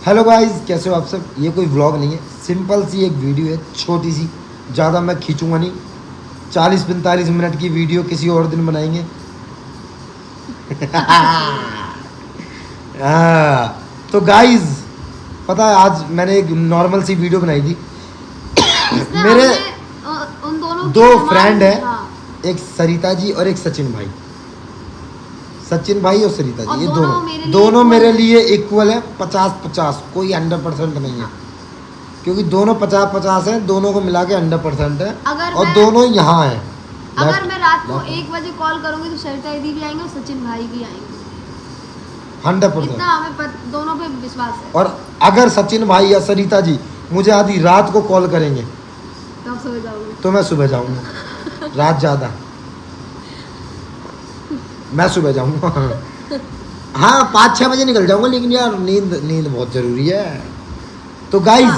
Hello guys, कैसे हो आप सब। ये कोई व्लॉग नहीं है, सिंपल सी एक वीडियो है, छोटी सी, ज़्यादा मैं खींचूंगा नहीं। 40-45 मिनट की वीडियो किसी और दिन बनाएंगे। हाँ, तो गाइस पता है आज मैंने एक नॉर्मल सी वीडियो बनाई थी। मेरे उन दोनों दो फ्रेंड है, हाँ। एक सरिता जी और एक सचिन भाई। सचिन भाई और सरिता जी, और ये दोनों दोनों मेरे मेरे लिए इक्वल है। 50-50, कोई 100% नहीं है। क्योंकि दोनों 50-50 हैं, दोनों को मिला के 100% है। और दोनों यहाँ हैं। अगर मैं रात को 1 बजे कॉल करूंगी तो सरिता दीदी भी आएंगे और सचिन भाई भी आएंगे। 100%। इतना हमें दोनों पे विश्वास है। और अगर सचिन भाई या सरिता जी मुझे आधी रात को कॉल करेंगे तो आप सुबह जाओगे? तो मैं सुबह जाऊंगा। रात ज़्यादा, मैं सुबह जाऊंगा। हाँ, 5-6 बजे निकल जाऊंगा, लेकिन यार नींद बहुत ज़रूरी है। तो गाइज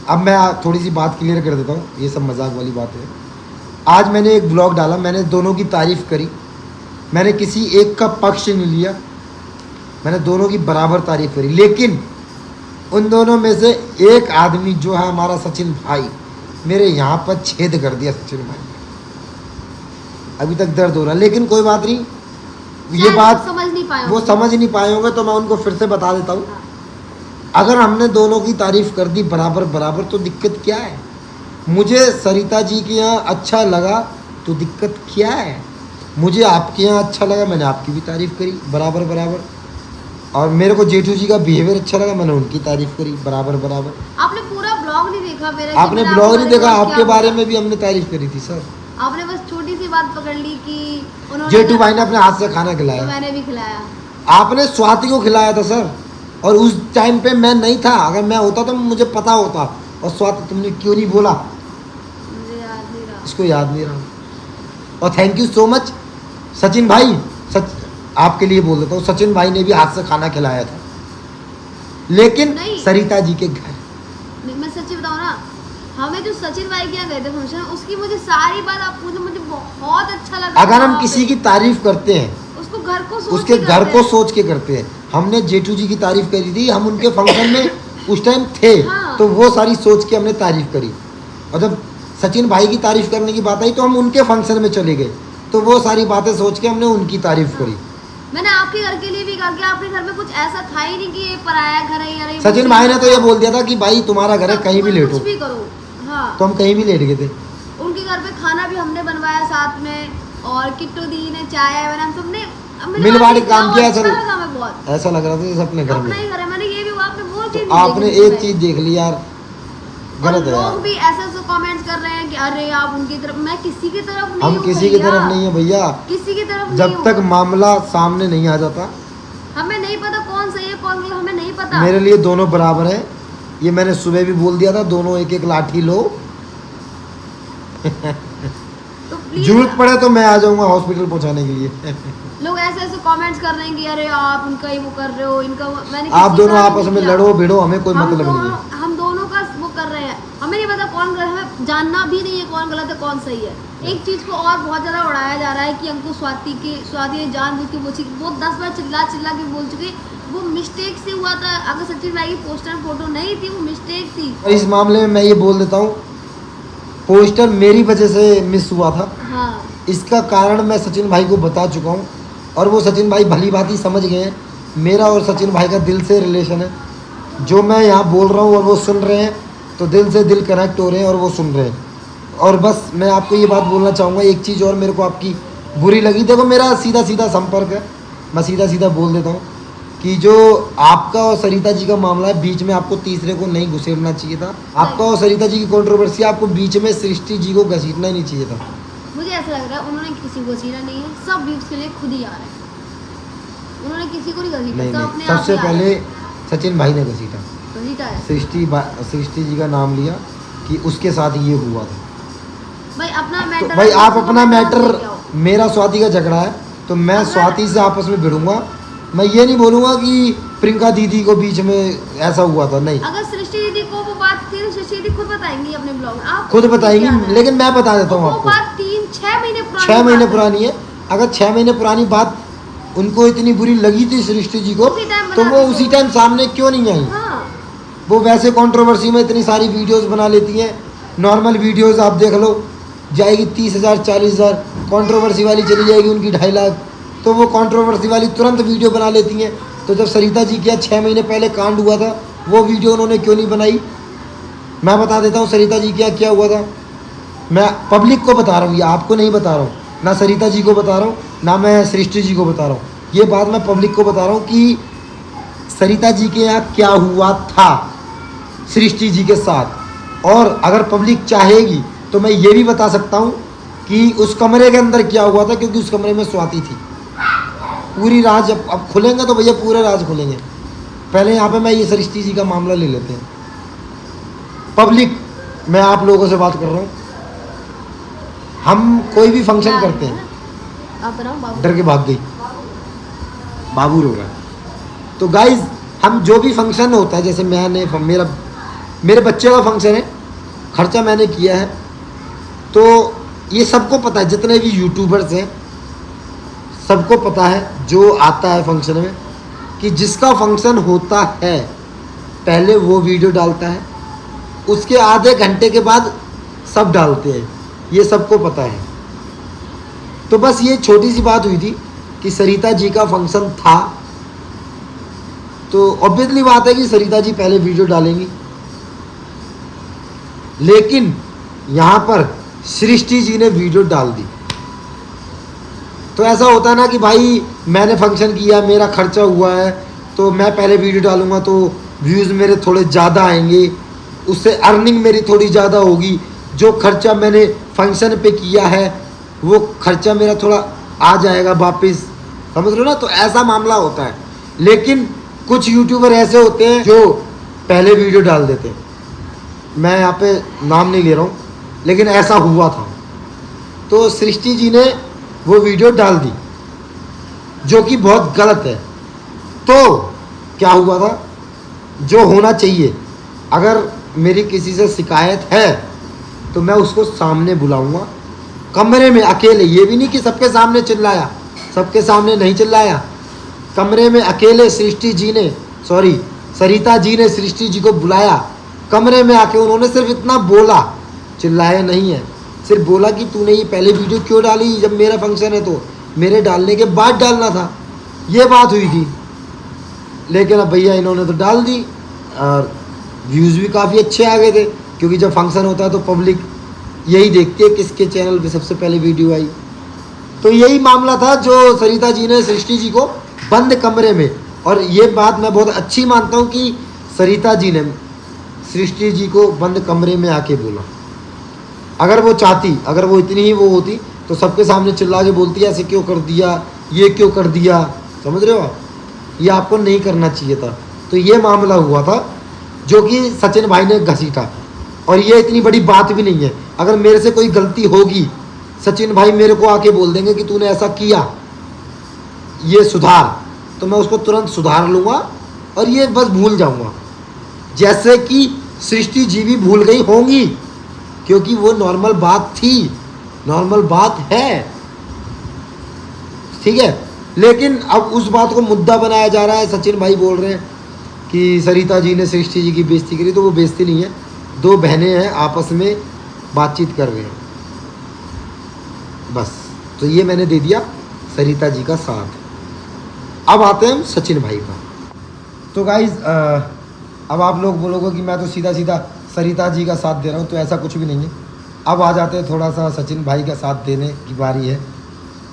अब मैं थोड़ी सी बात क्लियर कर देता हूँ, ये सब मजाक वाली बात है। आज मैंने एक ब्लॉग डाला, मैंने दोनों की तारीफ़ करी। मैंने किसी एक का पक्ष नहीं लिया, मैंने दोनों की बराबर तारीफ़ करी। लेकिन उन दोनों में से एक आदमी जो है हमारा सचिन भाई, मेरे यहाँ पर छेद कर दिया। सचिन भाई अभी तक दर्द हो रहा है, लेकिन कोई बात नहीं। ये बात वो समझ नहीं पाए होंगे, तो मैं उनको फिर से बता देता हूँ। अगर हमने दोनों की तारीफ़ कर दी बराबर बराबर तो दिक्कत क्या है। मुझे सरिता जी के यहाँ अच्छा लगा तो दिक्कत क्या है। मुझे आपके यहाँ अच्छा लगा, मैंने आपकी भी तारीफ़ करी बराबर बराबर। और मेरे को जेठू जी का बिहेवियर अच्छा लगा, मैंने उनकी तारीफ़ करी बराबर बराबर। आपने पूरा ब्लॉग नहीं देखा मेरा? आपने ब्लॉग नहीं देखा, आपके बारे में भी हमने तारीफ़ करी थी सर। आपने बस छोटी सी बात पकड़ ली कि उन्होंने जेठू भाई ने अपने हाथ से खाना खिलाया, तो मैंने भी खिलाया। आपने स्वाति को खिलाया था सर, और उस टाइम पे मैं नहीं था। अगर मैं होता तो मुझे पता होता। और स्वाति तुमने क्यों नहीं बोला? मुझे याद नहीं रहा। इसको याद नहीं रहा। और thank you so much Sachin भाई। आपके लिए बोल देता हूँ, सचिन भाई ने भी हाथ से खाना खिलाया था, लेकिन सरिता जी के घर। मैं सच्ची बताऊँ ना, हमें जो सचिन भाई के यहाँ गए थे फंक्शन, उसकी मुझे सारी बात आप पूछो, मुझे बहुत अच्छा लगा। अगर हम किसी की तारीफ करते हैं उसको घर को उसके घर को सोच के करते हैं। हमने जेठू जी की तारीफ करी थी, हम उनके फंक्शन में उस टाइम थे। हाँ। तो वो सारी सोच के हमने तारीफ करी। और जब सचिन भाई की तारीफ करने की बात आई तो हम उनके फंक्शन में चले गए, तो वो सारी बातें सोच के हमने उनकी तारीफ करी। मैंने आपके घर के लिए भी कहा कि आपके घर में कुछ ऐसा था ही नहीं कि ये पराया घर है या नहीं। सचिन भाई ने तो ये बोल दिया था कि भाई तुम्हारा घर है, कहीं भी लेटो, कुछ भी करो। हाँ, तो हम कहीं भी लेट गए थे। उनके घर पे खाना भी हमने बनवाया साथ में, और किट्टू दी ने चाय बना, हम सबने मिलवाड़े काम किया सर। बहुत ऐसा लग रहा था जैसे अपने घर में अपना ही घर है। मैंने ये भी आपने वो चीज आपने एक चीज देख ली यार, गलत है। लोग भी ऐसे कमेंट्स कर रहे हैं कि अरे आप उनकी तरफ। मैं किसी की तरफ नहीं, हम किसी की तरफ नहीं है भैया, किसी की तरफ नहीं। जब तक मामला सामने नहीं आ जाता हमें नहीं पता कौन सही है कौन गलत, हमें नहीं पता। मेरे लिए दोनों बराबर है। ये मैंने सुबह भी बोल दिया था, दोनों एक एक लाठी लो। तो जरूरत पड़े तो मैं आ जाऊंगा हॉस्पिटल पहुंचाने के लिए। लोग ऐसे ऐसे कमेंट्स कर रहे हैं कि अरे आप उनका ही वो कर रहे हो, इनका मैंने आप दोनों आपस में लड़ो भिड़ो, हमें कोई मतलब नहीं है। हम दोनों का वो कर रहे हैं, हमें नहीं पता कौन गलत, हमें जानना भी नहीं है कौन गलत है कौन सही है। एक चीज को और बहुत ज्यादा उड़ाया जा रहा है कि हमको स्वाति ने जानबूझ के वो 10 बार चिल्ला के बोल चुके, वो मिस्टेक से हुआ था। अगर सचिन भाई की पोस्टर फोटो नहीं थी, वो मिस्टेक थी। और इस मामले में मैं ये बोल देता हूँ, पोस्टर मेरी वजह से मिस हुआ था। हाँ, इसका कारण मैं सचिन भाई को बता चुका हूँ, और वो सचिन भाई भली बात ही समझ गए हैं। मेरा और सचिन भाई का दिल से रिलेशन है। जो मैं यहाँ बोल रहा हूँ और वो सुन रहे हैं, तो दिल से दिल कनेक्ट हो रहे हैं और वो सुन रहे हैं। और बस मैं आपको ये बात बोलना चाहूँगा, एक चीज़ और मेरे को आपकी बुरी लगी। देखो मेरा सीधा सीधा संपर्क है, मैं सीधा सीधा बोल देता हूँ कि जो आपका और सरिता जी का मामला है, बीच में आपको तीसरे को नहीं घुसेड़ना चाहिए था। आपका और सरिता जी की कंट्रोवर्सी, आपको बीच में सृष्टि जी को घसीटना ही नहीं चाहिए था। मुझे ऐसा लग रहा है उन्होंने किसी को घसीटा नहीं है, सब व्यूज के लिए खुद ही आ रहे हैं। उन्होंने किसी को नहीं घसीटा, सब अपने आप सबसे पहले सचिन भाई ने घसीटा है। सृष्टि जी का नाम लिया कि उसके साथ ये हुआ था। भाई अपना मैटर, तो भाई आप अपना मैटर, मेरा स्वाति का झगड़ा है तो मैं स्वाति से आपस में भिड़ूंगा। मैं ये नहीं बोलूँगा कि प्रियंका दीदी को बीच में ऐसा हुआ था, नहीं। अगर सृष्टि दीदी को वो बात थी तो सृष्टि दीदी खुद बताएंगी अपने ब्लॉग में, आप खुद बताएंगी, लेकिन मैं बता देता हूँ आपको। वो बात 3-6 महीने पुरानी, 6 महीने पुरानी है। अगर 6 महीने पुरानी बात उनको इतनी बुरी लगी थी सृष्टि जी को, तो वो उसी टाइम सामने क्यों नहीं आई? हाँ। वो वैसे कंट्रोवर्सी में इतनी सारी वीडियोस बना लेती हैं। नॉर्मल वीडियोस आप देख लो, जाएगी 30,000 40,000, कंट्रोवर्सी वाली चली जाएगी उनकी 2.5 लाख। तो वो कंट्रोवर्सी वाली तुरंत वीडियो बना लेती हैं। तो जब सरिता जी का 6 महीने पहले कांड हुआ था, वो वीडियो उन्होंने क्यों नहीं बनाई? मैं बता देता हूँ सरिता जी क्या हुआ था। मैं पब्लिक को बता रहा हूँ, ये आपको नहीं बता रहा हूँ, ना सरिता जी को बता रहा हूँ, ना मैं सृष्टि जी को बता रहा हूँ। ये बात मैं पब्लिक को बता रहा हूँ कि सरिता जी के यहाँ क्या हुआ था सृष्टि जी के साथ। और अगर पब्लिक चाहेगी तो मैं ये भी बता सकता हूँ कि उस कमरे के अंदर क्या हुआ था, क्योंकि उस कमरे में स्वाति थी। पूरी राज अब खुलेंगे तो भैया पूरे राज खुलेंगे। पहले यहाँ पे मैं ये सृष्टि जी का मामला ले लेते हैं। पब्लिक, मैं आप लोगों से बात कर रहा हूँ, हम कोई भी फंक्शन करते हैं, आप बनाओ बाबू। डर के भाग गई, बाबू रो रहा है। तो गाइज, हम जो भी फंक्शन होता है, जैसे मैंने मेरे बच्चे का फंक्शन है, खर्चा मैंने किया है, तो ये सबको पता है, जितने भी यूट्यूबर्स हैं सबको पता है, जो आता है फंक्शन में, कि जिसका फंक्शन होता है पहले वो वीडियो डालता है, उसके आधे घंटे के बाद सब डालते हैं, ये सबको पता है। तो बस ये छोटी सी बात हुई थी कि सरिता जी का फंक्शन था, तो ऑब्वियसली बात है कि सरिता जी पहले वीडियो डालेंगी। लेकिन यहाँ पर सृष्टि जी ने वीडियो डाल दी। तो ऐसा होता है ना कि भाई मैंने फंक्शन किया, मेरा खर्चा हुआ है, तो मैं पहले वीडियो डालूंगा तो व्यूज़ मेरे थोड़े ज़्यादा आएंगे, उससे अर्निंग मेरी थोड़ी ज़्यादा होगी। जो खर्चा मैंने फंक्शन पे किया है वो खर्चा मेरा थोड़ा आ जाएगा वापस, समझ लो ना। तो ऐसा मामला होता है। लेकिन कुछ यूट्यूबर ऐसे होते हैं जो पहले वीडियो डाल देते हैं, मैं यहाँ पे नाम नहीं ले रहा हूँ, लेकिन ऐसा हुआ था। तो सृष्टि जी ने वो वीडियो डाल दी, जो कि बहुत गलत है। तो क्या हुआ था, जो होना चाहिए, अगर मेरी किसी से शिकायत है तो मैं उसको सामने बुलाऊंगा, कमरे में अकेले। ये भी नहीं कि सबके सामने चिल्लाया, सबके सामने नहीं चिल्लाया, कमरे में अकेले सृष्टि जी ने, सरिता जी ने सृष्टि जी को बुलाया, कमरे में आके उन्होंने सिर्फ इतना बोला, चिल्लाया नहीं है, सिर्फ बोला कि तूने ये पहले वीडियो क्यों डाली, जब मेरा फंक्शन है तो मेरे डालने के बाद डालना था। ये बात हुई थी। लेकिन अब भैया इन्होंने तो डाल दी और व्यूज़ भी काफ़ी अच्छे आ गए थे, क्योंकि जब फंक्शन होता है तो पब्लिक यही देखती है किसके चैनल पे सबसे पहले वीडियो आई। तो यही मामला था जो सरिता जी ने सृष्टि जी को बंद कमरे में, और ये बात मैं बहुत अच्छी मानता हूँ कि सरिता जी ने सृष्टि जी को बंद कमरे में आके बोला। अगर वो चाहती, अगर वो इतनी ही वो होती तो सबके सामने चिल्ला के बोलती ऐसे क्यों कर दिया, ये क्यों कर दिया, समझ रहे हो आप? ये आपको नहीं करना चाहिए था। तो ये मामला हुआ था जो कि सचिन भाई ने घसीटा, और ये इतनी बड़ी बात भी नहीं है। अगर मेरे से कोई गलती होगी, सचिन भाई मेरे को आके बोल देंगे कि तूने ऐसा किया, ये सुधार, तो मैं उसको तुरंत सुधार लूँगा और ये बस भूल जाऊँगा। जैसे कि सृष्टि जी भी भूल गई होंगी, क्योंकि वो नॉर्मल बात थी, नॉर्मल बात है, ठीक है। लेकिन अब उस बात को मुद्दा बनाया जा रहा है। सचिन भाई बोल रहे हैं कि सरिता जी ने सृष्टि जी की बेइज्जती करी, तो वो बेइज्जती नहीं है, दो बहनें हैं आपस में बातचीत कर रहे हैं, बस। तो ये मैंने दे दिया सरिता जी का साथ। अब आते हैं सचिन भाई का। तो गाइज, अब आप लोग बोलोगे कि मैं तो सीधा सीधा सरिता जी का साथ दे रहा हूँ, तो ऐसा कुछ भी नहीं है। अब आ जाते हैं थोड़ा सा सचिन भाई का साथ देने की बारी है।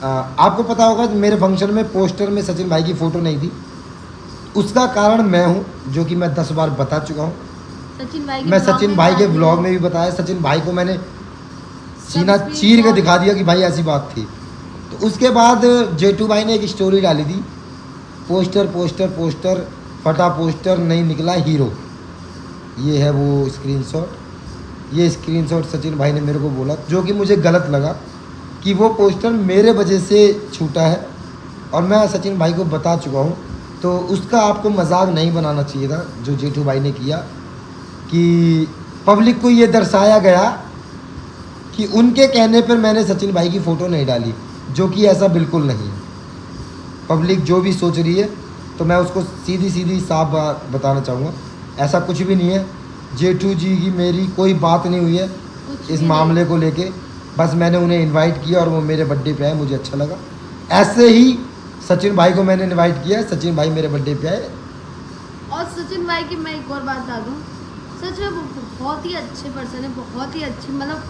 आपको पता होगा मेरे फंक्शन में पोस्टर में सचिन भाई की फ़ोटो नहीं थी, उसका कारण मैं हूँ, जो कि मैं 10 बार बता चुका हूँ। मैं सचिन भाई के ब्लॉग में भी बताया, सचिन भाई को मैंने सीना चीर के दिखा दिया कि भाई ऐसी बात थी। तो उसके बाद जेटू भाई ने एक स्टोरी डाली थी, पोस्टर पोस्टर पोस्टर फटा पोस्टर नहीं निकला हीरो। ये है वो स्क्रीनशॉट। ये स्क्रीनशॉट सचिन भाई ने मेरे को बोला, जो कि मुझे गलत लगा कि वो पोस्टर मेरे वजह से छूटा है, और मैं सचिन भाई को बता चुका हूँ। तो उसका आपको मजाक नहीं बनाना चाहिए था जो जेठू भाई ने किया, कि पब्लिक को ये दर्शाया गया कि उनके कहने पर मैंने सचिन भाई की फ़ोटो नहीं डाली, जो कि ऐसा बिल्कुल नहीं है। पब्लिक जो भी सोच रही है, तो मैं उसको सीधी सीधी साफ बात बताना चाहूँगा ऐसा कुछ भी नहीं है। जेठू जी की मेरी कोई बात नहीं हुई है कुछ इस भी मामले को लेके। बस मैंने उन्हें इनवाइट किया और वो मेरे बर्थडे पे आए, मुझे अच्छा लगा। ऐसे ही सचिन भाई को मैंने इनवाइट किया, सचिन भाई मेरे बर्थडे पे आए। नहीं। और सचिन भाई की मैं एक और बात बता दूं, सच में वो बहुत ही अच्छे पर्सन है, बहुत ही अच्छे, मतलब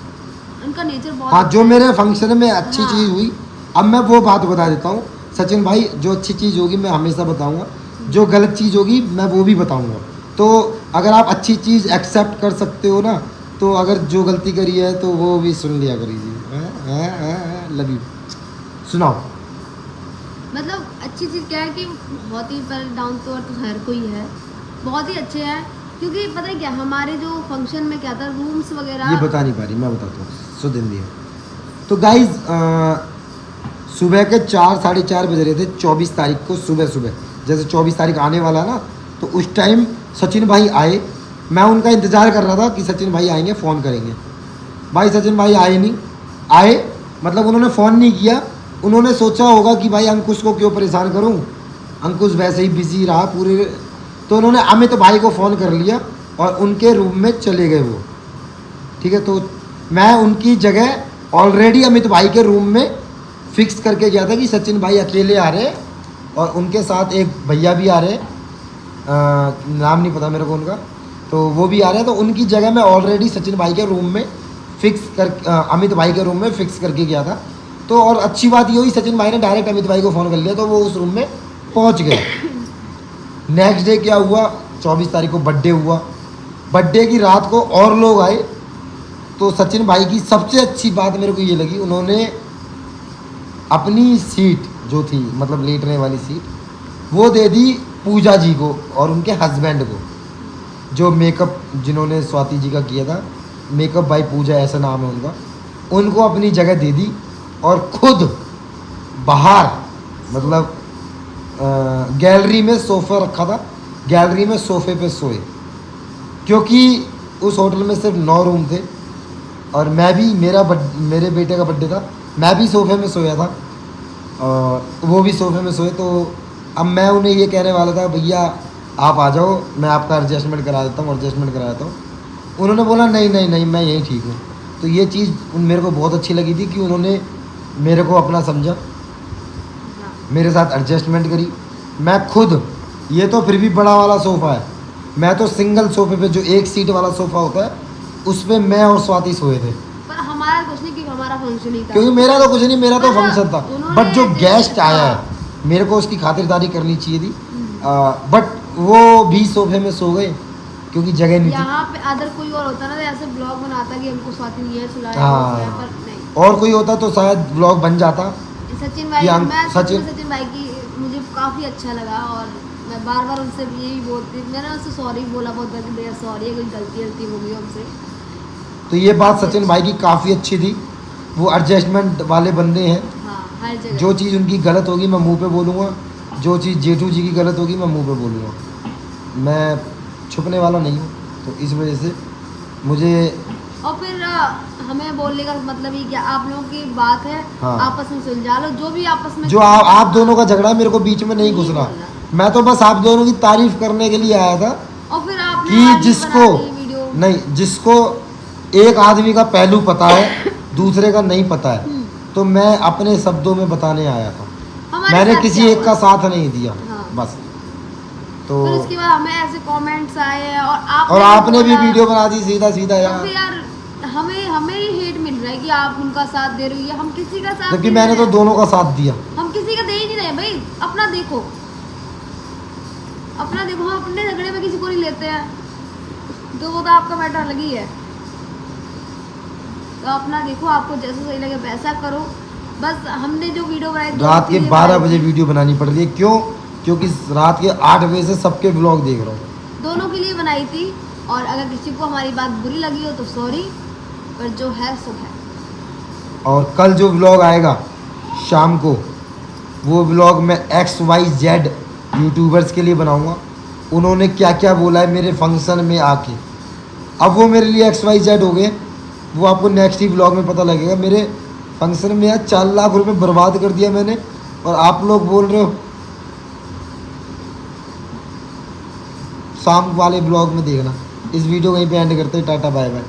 उनका नेचर बहुत हाँ, जो अच्छा है। मेरे फंक्शन में अच्छी हाँ। चीज़ हुई, अब मैं वो बात बता देता हूँ। सचिन भाई, जो अच्छी चीज़ होगी मैं हमेशा बताऊँगा, जो गलत चीज़ होगी मैं वो भी बताऊँगा। तो अगर आप अच्छी चीज़ एक्सेप्ट कर सकते हो ना, तो अगर जो गलती करी है तो वो भी सुन लिया करिए। Love you. सुनाओ। मतलब अच्छी चीज़ क्या है कि बहुत ही पर डाउन टू अर्थ हर कोई है, बहुत ही अच्छे हैं। क्योंकि पता है क्या, हमारे जो फंक्शन में क्या था, रूम्स वगैरह ये बता नहीं पा रही, मैं बताता हूँ। सुध हिंदी है। तो गाइज, सुबह के 4 साढ़े 4 बज रहे थे 24 तारीख को। सुबह जैसे 24 तारीख आने वाला ना, तो उस टाइम सचिन भाई आए। मैं उनका इंतज़ार कर रहा था कि सचिन भाई आएंगे, फ़ोन करेंगे। भाई सचिन भाई आए नहीं। आए मतलब उन्होंने फ़ोन नहीं किया। उन्होंने सोचा होगा कि भाई अंकुश को क्यों परेशान करूं, अंकुश वैसे ही बिजी रहा पूरे। तो उन्होंने अमित भाई को फ़ोन कर लिया और उनके रूम में चले गए वो। ठीक है, तो मैं उनकी जगह ऑलरेडी अमित भाई के रूम में फिक्स करके गया था कि सचिन भाई अकेले आ रहे हैं और उनके साथ एक भैया भी आ रहे हैं, नाम नहीं पता मेरे को उनका, तो वो भी आ रहे हैं। तो उनकी जगह मैं ऑलरेडी सचिन भाई के रूम में फिक्स कर अमित भाई के रूम में फिक्स करके गया था। तो और अच्छी बात ये हुई, सचिन भाई ने डायरेक्ट अमित भाई को फ़ोन कर लिया, तो वो उस रूम में पहुंच गए। नेक्स्ट डे क्या हुआ, 24 तारीख को बर्थडे हुआ। बर्थडे की रात को और लोग आए। तो सचिन भाई की सबसे अच्छी बात मेरे को ये लगी, उन्होंने अपनी सीट जो थी, मतलब लेटने वाली सीट, वो दे दी पूजा जी को और उनके हस्बैंड को, जो मेकअप जिन्होंने स्वाति जी का किया था, मेकअप बाय पूजा ऐसा नाम है उनका। उनको अपनी जगह दे दी और खुद बाहर, मतलब गैलरी में सोफ़ा रखा था, गैलरी में सोफ़े पे सोए। क्योंकि उस होटल में सिर्फ 9 रूम थे और मैं भी, मेरे बेटे का बर्थडे था, मैं भी सोफ़े में सोया था और वो भी सोफ़े में सोए। तो अब मैं उन्हें ये कहने वाला था, भैया आप आ जाओ, मैं आपका एडजस्टमेंट करा देता हूँ। उन्होंने बोला नहीं नहीं नहीं, मैं यहीं ठीक हूँ। तो ये चीज़ मेरे को बहुत अच्छी लगी थी कि उन्होंने मेरे को अपना समझा, हाँ। मेरे साथ एडजस्टमेंट करी। मैं खुद, ये तो फिर भी बड़ा वाला सोफ़ा है, मैं तो सिंगल सोफ़े पे, जो एक सीट वाला सोफ़ा होता है, उस पर मैं और स्वाति सोए थे। पर हमारा कुछ नहीं, क्योंकि हमारा फंक्शन ही था। क्योंकि मेरा तो कुछ नहीं, मेरा तो पर फंक्शन था। उन्होंने बट जो जैसे- गेस्ट आया है, हाँ। मेरे को उसकी खातिरदारी करनी चाहिए थी। बट वो भी सोफे में सो गए क्योंकि जगह नहीं थी। यहाँ पे अदर कोई और होता ना, तो ऐसे ब्लॉग बनाता कि हमको स्वाति नहीं है, सुलाया हाँ। है, पर नहीं। और कोई होता तो शायद ब्लॉग बन जाता। सचिन भाई, कि मैं सचिन- सचिन भाई की मुझे काफ़ी अच्छा लगा और मैं बार बार उनसे यही बोलती, मैंने उससे सॉरी बोला बहुत बार कि भैया सॉरी, कोई गलती हो गई हमसे। तो ये बात सचिन भाई की काफ़ी अच्छी थी। वो एडजस्टमेंट वाले बंदे हैं। हाँ, हर जगह। जो चीज़ उनकी गलत होगी मैं मुंह पे बोलूँगा, जो चीज़ जेठू जी की गलत होगी मैं मुंह पे बोलूँगा। मैं छुपने वाला नहीं हूँ, तो इस वजह से मुझे। और फिर हमें बोलने का मतलब ही क्या, आप लोगों की बात है, हाँ। आपस में सुलझा लो, जो भी आपस में जो आप दोनों का झगड़ा है, मेरे को बीच में नहीं नहीं घुसना। बोलना। मैं तो बस आप दोनों की तारीफ करने के लिए आया था और फिर आपने कि आज ही जिसको बना दी वीडियो। नहीं, जिसको एक आदमी का पहलू पता है दूसरे का नहीं पता है, तो मैं अपने शब्दों में बताने आया था। हमारे मैंने साथ किसी क्या एक हुआ? का साथ नहीं दिया। हाँ। बस। तो फिर उसके बाद हमें ऐसे कमेंट्स आए हैं और और आपने भी बोला- वीडियो बना दी सीधा सीधा तो यार, फिर यार हमें ही हेट मिल रहा है कि आप उनका साथ दे रही है, हम किसी का साथ जबकि नहीं मैंने दे तो रहे। दोनों का साथ दिया। हम किसी का दे ही नहीं रहे भाई, अपना देखो, अपना देखो। हम अपने झगड़े में किसी को नहीं लेते हैं, तो वो तो आपका मैटर अलग ही है। तो अपना देखो, आपको जैसा सही लगे वैसा करो। बस हमने जो वीडियो बनाई रात के 12 बजे वीडियो बनानी पड़ रही है, क्यों? क्योंकि रात के 8 बजे से सबके ब्लॉग देख रहा हूँ। दोनों के लिए बनाई थी। और अगर किसी को हमारी बात बुरी लगी हो तो सॉरी, पर जो है सो है। और कल जो व्लॉग आएगा शाम को, वो व्लॉग मैं XYZ यूट्यूबर्स के लिए बनाऊंगा। उन्होंने क्या क्या बोला है मेरे फंक्शन में आके, अब वो मेरे लिए XYZ हो गए। वो आपको नेक्स्ट ही व्लॉग में पता लगेगा। मेरे फंक्शन में यार 4 लाख रुपए बर्बाद कर दिया मैंने, और आप लोग बोल रहे हो शाम वाले ब्लॉग में देखना। इस वीडियो को यहीं पे एंड करते हैं। Tata bye bye.